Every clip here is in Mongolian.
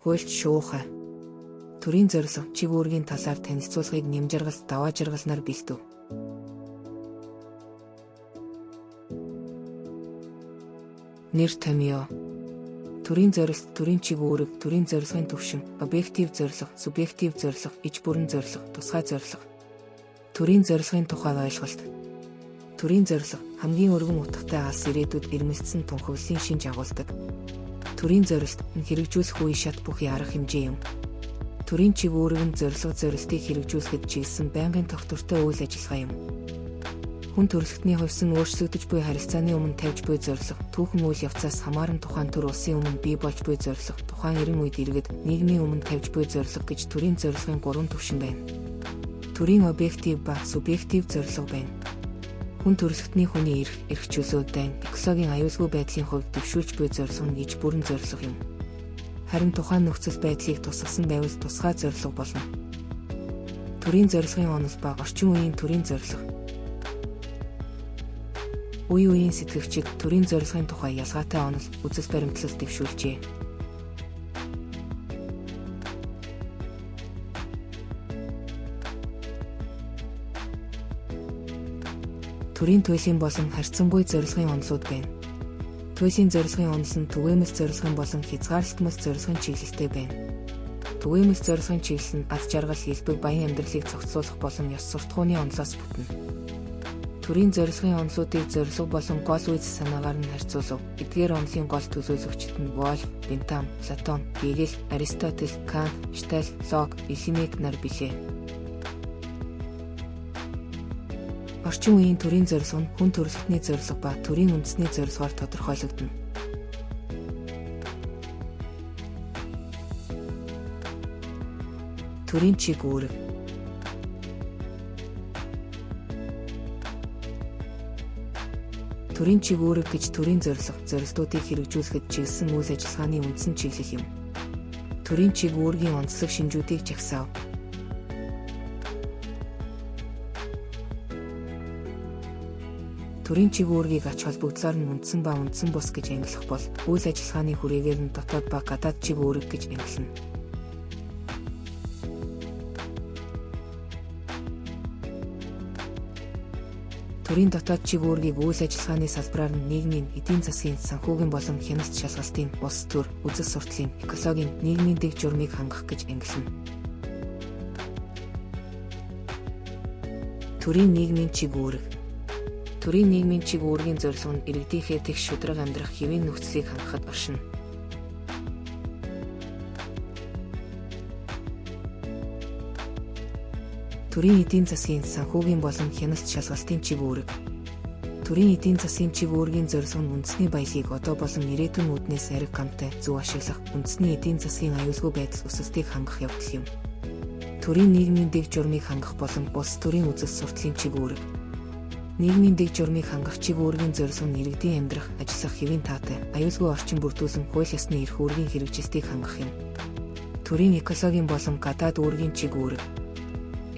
Хуульч шуухай. Төрийн зорилго чиг үүргийн талаар танилцуулгыг нэмжаргал даваа жаргалнаар бэлдэв. Нэр томьёо. Төрийн зорилт, төрийн чиг үүрэг, төрийн зорилгын түвшин, объектив зорилго, субъектив зорилго, иж бүрэн зорилго, тусгай зорилго. Төрийн зорилгын тухай ойлголт. Төрийн зорилго хамгийн өргөн утгатай алс ирээдүйд ирмэлцсэн тунхаглалын шинж агуулдаг. Төрийн зорилт нь хэрэгжүүлэх үе шат бүхий арга хэмжээ юм. Төрийн чиг үүрэг нь зорилтыг хэрэгжүүлэхэд чиглэсэн байнгын тогтвортой үйл ажиллагаа юм. Хүн төрөлхтний хувьсан өөрчлөгдөж буй харилцааны өмнө тавьж буй зорилго, түүхэн үйл явцаас хамааран тухайн төр улсын өмнө бий болж буй зорилго, тухайн эрен үед иргэд нийгмийн өмнө тавьж буй зорилго гэж төрийн зорилгын 3 түвшин байна. Төрийн объектив ба субъектив зорилго байна. Хүн төрөлхтний хүний эрх чөлөө дайн, экологийн аюулгүй байдлын хувьд дэвшүүлж буй зорилго нь иж бүрэн зорилго юм. Харин тухайн нөхцөл байдлыг тусгасан байвал тусгай зорилго болно. Төрийн зорилгын онол ба орчин үеийн төрийн зорилго. Үе үеийн сэтгэгчид төрийн зорилгын тухай ялгаатай онол, үзэл баримтлал дэвшүүлжээ. Төрийн туйлын болон харьцангуй зорилгын онолууд байна. Туйлын зорилгын онол нь түгээмэл зорилгын болон хязгаарлалтмал зорилгын чиглэлтэй байна. Түгээмэл зорилгын чиглэл нь аз жаргал, элбэг, баян амьдралыг цогцлуулах болон ёс суртахууны онолоос бүтнэ. Төрийн зорилгын онолуудыг зорилго болон гол үйс санаагаар нь харьцуулав. Эдгээр онолын гол төлөөлөгчид нь Вольф, Бентам, Платон, Гегель, Аристотель, Кант, Шталь, Лок, Иллинек нар билээ. Орчин үеийн төрийн зорилго нь хүн төрөлхтний зорилго ба төрийн үндэсний зорилгоор тодорхойлогдно. Төрийн чиг үүрэг. Төрийн чиг үүрэг гэж төрийн зорилтуудыг хэрэгжүүлэхэд чиглэсэн үйл ажиллагааны үндсэн чиглэл юм. Төрийн чиг үүргийн онцлог шинжүүдийг жагсаав. Төрийн чиг үүргийг ач холбогдлоор нь үндсэн ба үндсэн бус гэж ангилах бол үйл ажиллагааны хүрээгээр нь дотоод ба гадаад чиг үүрэг гэж ангилна. Төрийн дотоод чиг үүргийг үйл ажиллагааны салбараар нь нийгмийн, эдийн засгийн, санхүүгийн болон хяналт шалгалтын, улс төр, үзэл сурталын, экологийн, нийгмийн дэг журмыг хангах гэж ангилна. Төрийн нийгмийн чиг үүрэг. Төрийн нийгмийн чиг үүргийн зорилго нь иргэдийнхээ тэгш шударга амьдрах хэвийн нөхцөлийг хангахад оршино. Төрийн эдийн засгийн, санхүүгийн болон хяналт шалгалтын чиг үүрэг. Төрийн эдийн засгийн чиг үүргийн зорилго нь үндэсний баялагийг одоо болон ирээдүйн үүднээс ариг гамтай зөв ашиглах, үндэсний эдийн засгийн аюулгүй байдал өсөлтийг хангах явдал юм. Төрийн нийгмийн дэг журмыг хангах болон улс төрийн үзэл сурталын чиг үүрэг. Нийгмийн дэг журмыг хангах чиг үүргийн зорилго нь иргэдийн амьдрах, ажиллах хэвийн таатай, аюулгүй орчин бүрдүүлэн хууль ёсны эрх үүргийн хэрэгжилтийг хангах юм. Төрийн экологийн болон гадаад үүргийн чиг үүрэг.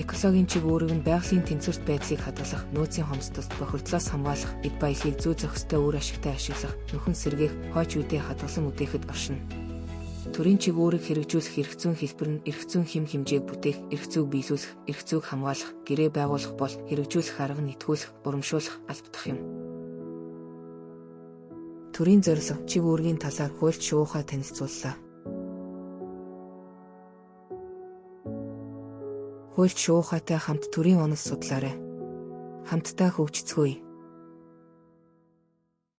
Экологийн чиг үүрэг нь байгалийн тэнцвэрт байдлыг хадгалах, нөөцийн хомсдолд бохирдлоос хамгаалах, эд баялагийг зүй зохистой үр ашигтай ашиглах, нөхөн сэргээх, хойч үедээ хадгалан үдээхэд оршино. Төрийн чиг үүрэг хэрэгжүүлэх эрх зүйн хэлбэр нь эрх зүйн хэм хэмжээг бүтээх, эрх зүйг биелүүлэх, эрх зүйг хамгаалах, гэрээ байгуулах бол хэрэгжүүлэх арга нь итгүүлэх, урамшуулах, албадах юм. Төрийн зорилго чиг үүргийн талаар хуульч шуухай танилцууллаа. Хуульч шуухайтай хамт төрийн онол судлаарай. Хамтдаа хөгжицгөөе.